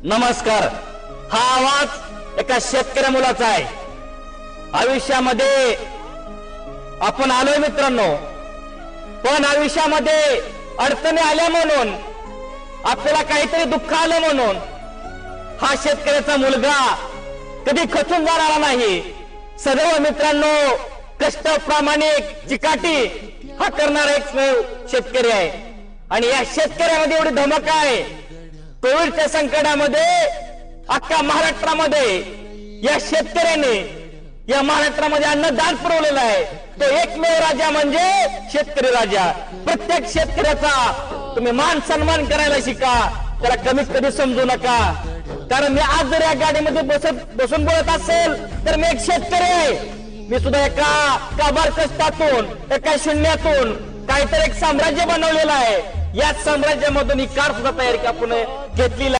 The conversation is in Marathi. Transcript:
नमस्कार. हा आवाज एका शेतकऱ्या मुलाचा आहे. आयुष्यामध्ये आपण आलोय मित्रांनो, पण आयुष्यामध्ये अडचणी आल्या म्हणून, आपल्याला काहीतरी दुःख आलं म्हणून हा शेतकऱ्याचा मुलगा कधी खचून जाणारा नाही. सर्व मित्रांनो कष्ट, प्रामाणिक, चिकाटी हा करणारा एक शेतकरी आहे. आणि या शेतकऱ्यामध्ये एवढी धमक आहे. कोविडच्या संकटामध्ये अख्खा महाराष्ट्रामध्ये या शेतकऱ्याने या महाराष्ट्रामध्ये अन्नदान पुरवलेलं आहे. तो एकमेव राजा म्हणजे शेतकरी राजा. प्रत्येक शेतकऱ्याचा तुम्ही मान सन्मान करायला शिका, त्याला कमीत कधी समजू नका. कारण मी आज जर या गाडीमध्ये बसून बोलत असेल तर मी एक शेतकरी आहे. मी सुद्धा एका बार कष्टातून, एका शून्यातून काहीतरी एक साम्राज्य बनवलेलं आहे. याच साम्राज्यामधून ही कार सुद्धा तयारी आपण घेतलेली